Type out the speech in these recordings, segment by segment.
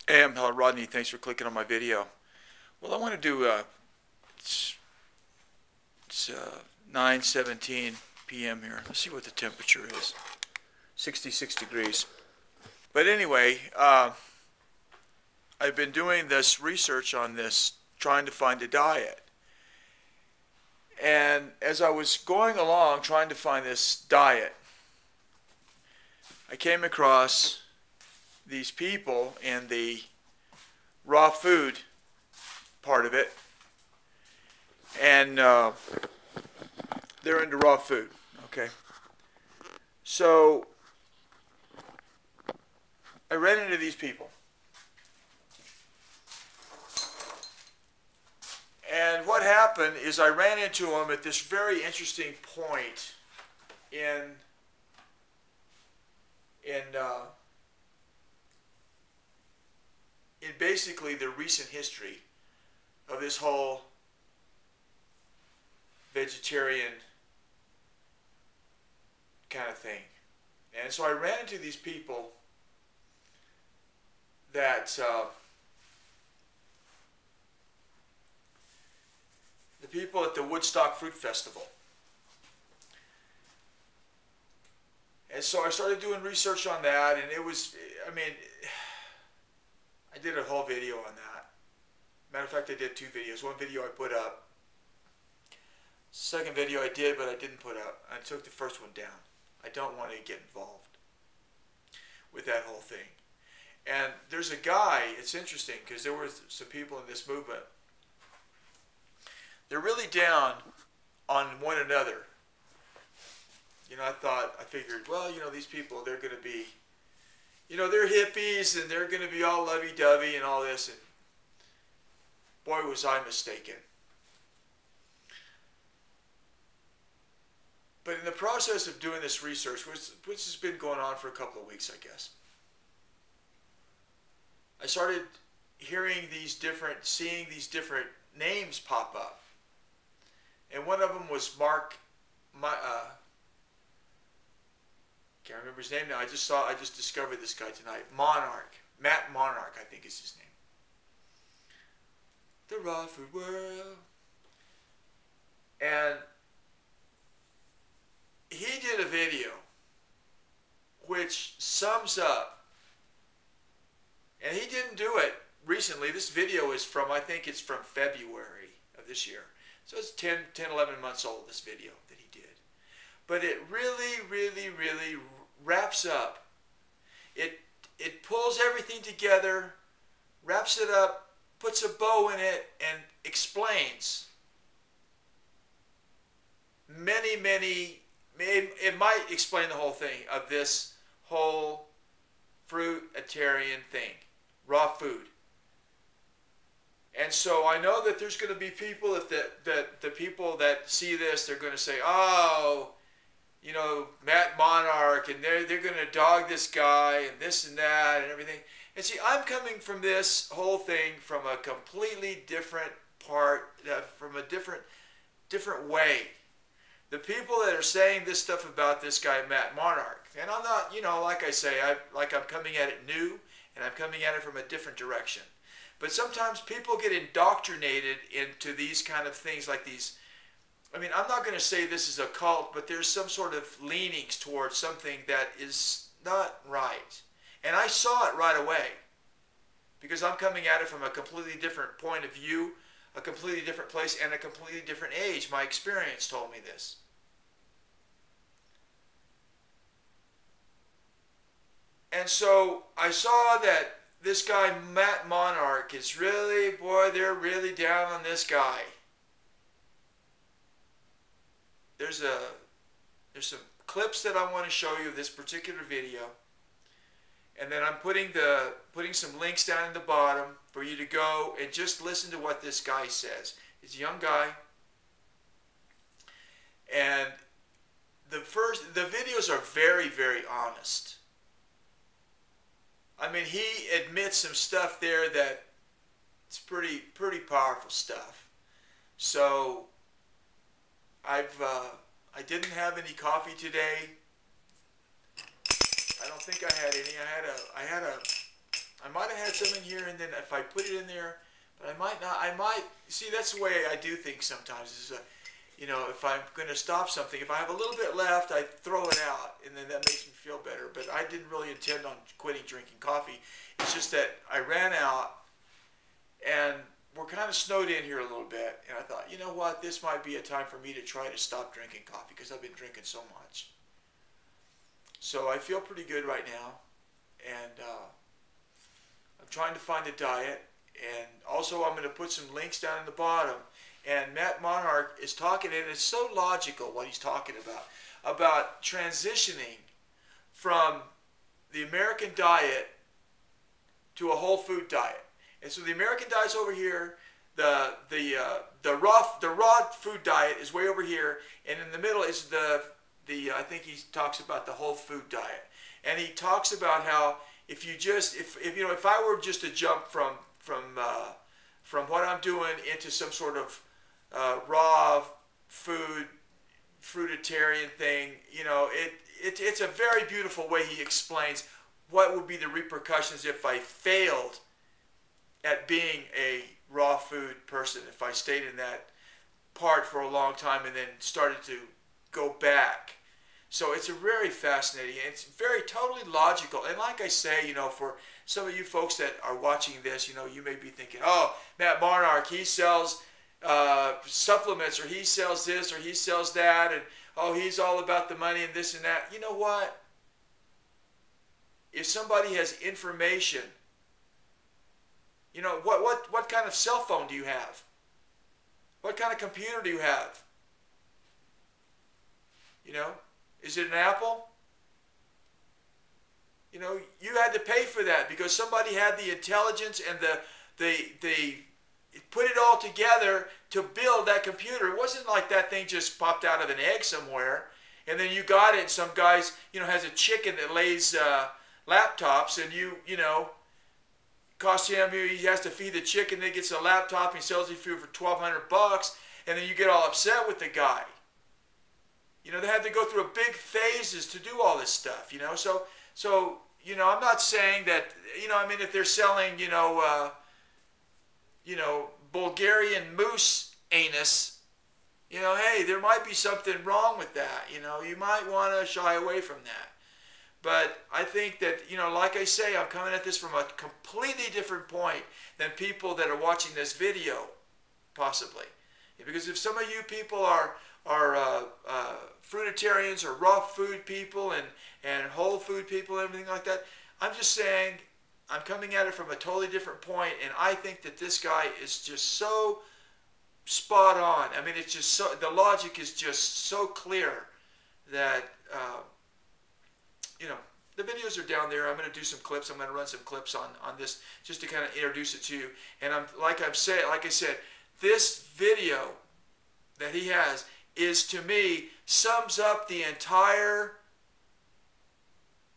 Hey, I'm Rodney. Thanks for clicking on my video. Well, I want to do, it's 9:17 p.m. here. Let's see what the temperature is. 66 degrees. But anyway, I've been doing this research on this, trying to find a diet. And as I was going along trying to find this diet, I came across these people in the raw food part of it, and they're into raw food. Okay, so I ran into these people, and what happened is I ran into them at this very interesting point in basically the recent history of this whole vegetarian kind of thing. And so I ran into these people that the people at the Woodstock Fruit Festival. And so I started doing research on that, and it was, I mean, I did a whole video on that. Matter of fact, I did two videos. One video I put up. Second video I did, but I didn't put up. I took the first one down. I don't want to get involved with that whole thing. And there's a guy, it's interesting, because there were some people in this movement. They're really down on one another. You know, I figured, well, you know, these people, they're going to be, you know, they're hippies and they're going to be all lovey-dovey and all this. And boy, was I mistaken. But in the process of doing this research, which has been going on for a couple of weeks, I guess, I started hearing these different, seeing these different names pop up. And one of them was can't remember his name now. I just discovered this guy tonight. Matt Monarch, I think is his name. The raw food world. And he did a video which sums up, and he didn't do it recently. This video is from, I think it's from February of this year. So it's 10, 11 months old, this video that he did. But it really, really, really wraps up. It pulls everything together, wraps it up, puts a bow in it, and explains it might explain the whole thing of this whole fruitarian thing, raw food. And so I know that there's going to be people, if the people that see this, they're going to say, oh, you know, Matt Monarch, and they're going to dog this guy and this and that and everything. And see, I'm coming from this whole thing from a completely different part, from a different way. The people that are saying this stuff about this guy, Matt Monarch, and I'm not, you know, like I say, I'm coming at it new, and I'm coming at it from a different direction. But sometimes people get indoctrinated into these kind of things like these. I mean, I'm not going to say this is a cult, but there's some sort of leanings towards something that is not right. And I saw it right away because I'm coming at it from a completely different point of view, a completely different place, and a completely different age. My experience told me this. And so I saw that this guy, Matt Monarch, is really, boy, they're really down on this guy. There's some clips that I want to show you of this particular video. And then I'm putting some links down in the bottom for you to go and just listen to what this guy says. He's a young guy. And the videos are very, very honest. I mean, he admits some stuff there that it's pretty powerful stuff. So I didn't have any coffee today. I don't think I had any. I had a I might have had some in here, and then if I put it in there, but I might not. I might see. That's the way I do things sometimes. Is you know, if I'm going to stop something, if I have a little bit left, I throw it out, and then that makes me feel better. But I didn't really intend on quitting drinking coffee. It's just that I ran out, and we're kind of snowed in here a little bit, and I thought, you know what, this might be a time for me to try to stop drinking coffee because I've been drinking so much. So I feel pretty good right now, and I'm trying to find a diet, and also I'm going to put some links down in the bottom. And Matt Monarch is talking, and it's so logical what he's talking about transitioning from the American diet to a whole food diet. And so the American diet's over here, the raw food diet is way over here, and in the middle is the I think he talks about the whole food diet. And he talks about how if you just if I were just to jump from what I'm doing into some sort of raw food fruitarian thing, you know, it's a very beautiful way he explains what would be the repercussions if I failed at being a raw food person, if I stayed in that part for a long time and then started to go back. So it's a very fascinating, it's very totally logical. And like I say, you know, for some of you folks that are watching this, you know, you may be thinking, oh, Matt Monarch, he sells supplements, or he sells this, or he sells that, and oh, he's all about the money and this and that. You know what? If somebody has information, you know, what kind of cell phone do you have? What kind of computer do you have? You know, is it an Apple? You know, you had to pay for that because somebody had the intelligence and they put it all together to build that computer. It wasn't like that thing just popped out of an egg somewhere and then you got it and some guys, you know, has a chicken that lays laptops, and you know, cost him, he has to feed the chicken, then gets a laptop, and he sells it for $1,200, and then you get all upset with the guy. You know, they had to go through a big phases to do all this stuff, you know. So you know, I'm not saying that, you know, I mean, if they're selling, you know, Bulgarian moose anus, you know, hey, there might be something wrong with that. You know, you might want to shy away from that. But I think that, you know, like I say, I'm coming at this from a completely different point than people that are watching this video, possibly. Because if some of you people are fruitarians or raw food people and whole food people and everything like that, I'm just saying I'm coming at it from a totally different point, and I think that this guy is just so spot on. I mean, it's just so, the logic is just so clear that, you know, the videos are down there. I'm going to do some clips. I'm going to run some clips on this just to kind of introduce it to you. And like I said, this video that he has is, to me, sums up the entire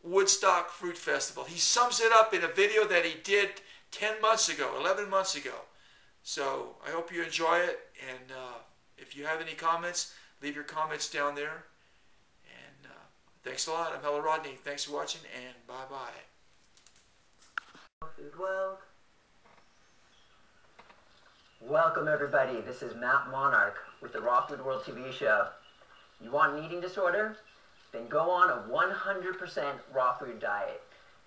Woodstock Fruit Festival. He sums it up in a video that he did 10 months ago, 11 months ago. So I hope you enjoy it, and if you have any comments, leave your comments down there. And thanks a lot. I'm Hello Rodney. Thanks for watching, and bye-bye. Welcome everybody. This is Matt Monarch with the Raw Food World TV show. You want an eating disorder? Then go on a 100% raw food diet.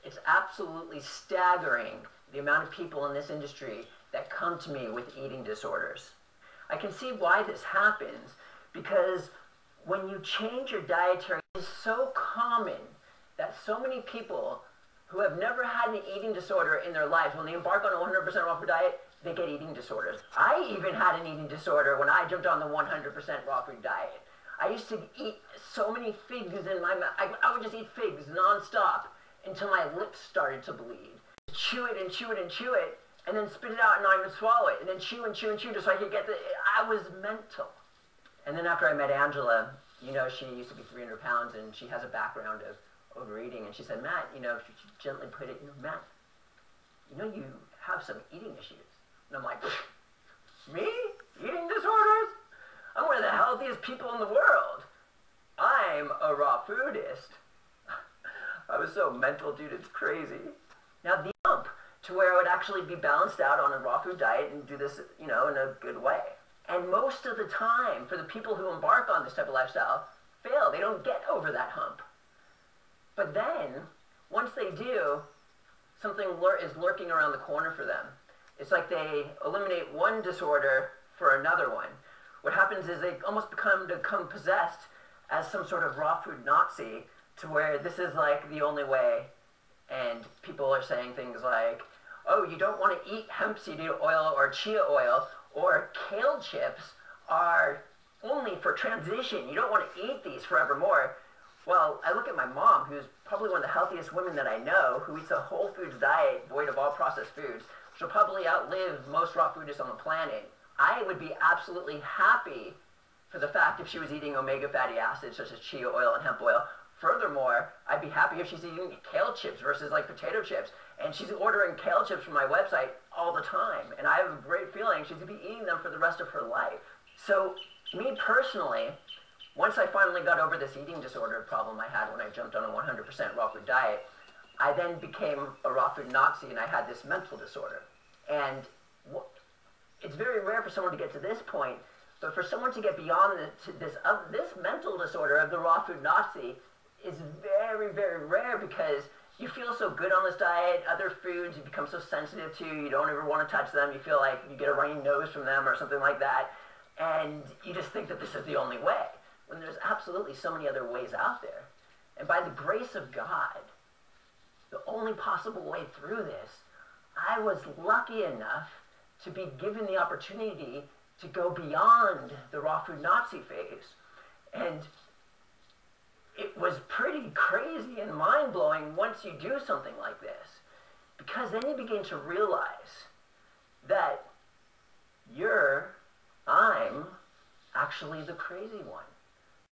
It's absolutely staggering the amount of people in this industry that come to me with eating disorders. I can see why this happens, because when you change your dietary, it's so common that so many people who have never had an eating disorder in their lives, when they embark on a 100% raw food diet, they get eating disorders. I even had an eating disorder when I jumped on the 100% raw food diet. I used to eat so many figs in my mouth. I would just eat figs nonstop until my lips started to bleed. Chew it and chew it and chew it, and then spit it out and not even swallow it, and then chew and chew and chew just so I could get the, I was mental. And then after I met Angela, you know, she used to be 300 pounds, and she has a background of overeating, and she said, Matt, you know, she gently put it, you know, Matt, you know, you have some eating issues. And I'm like, me? Eating disorders? I'm one of the healthiest people in the world. I'm a raw foodist. I was so mental, dude, it's crazy. Now the jump to where it would actually be balanced out on a raw food diet and do this, in a good way. And most of the time, for the people who embark on this type of lifestyle, fail. They don't get over that hump. But then, once they do, something is lurking around the corner for them. It's like they eliminate one disorder for another one. What happens is they almost become possessed as some sort of raw food Nazi, to where this is like the only way. And people are saying things like, oh, you don't want to eat hemp seed oil or chia oil, or kale chips are only for transition. You don't want to eat these forevermore. Well, I look at my mom, who's probably one of the healthiest women that I know, who eats a whole foods diet void of all processed foods. She'll probably outlive most raw foodists on the planet. I would be absolutely happy for the fact if she was eating omega fatty acids such as chia oil and hemp oil. Furthermore, I'd be happy if she's eating kale chips versus like potato chips. And she's ordering kale chips from my website all the time. And I have a great feeling she's going to be eating them for the rest of her life. So, me personally, once I finally got over this eating disorder problem I had when I jumped on a 100% raw food diet, I then became a raw food Nazi, and I had this mental disorder. And it's very rare for someone to get to this point, but for someone to get beyond this mental disorder of the raw food Nazi is very, very rare, because you feel so good on this diet. Other foods you become so sensitive to, you don't ever want to touch them. You feel like you get a runny nose from them or something like that. And you just think that this is the only way, when there's absolutely so many other ways out there. And by the grace of God, the only possible way through this, I was lucky enough to be given the opportunity to go beyond the raw food Nazi phase. And it was pretty crazy and mind-blowing once you do something like this, because then you begin to realize that I'm actually the crazy one.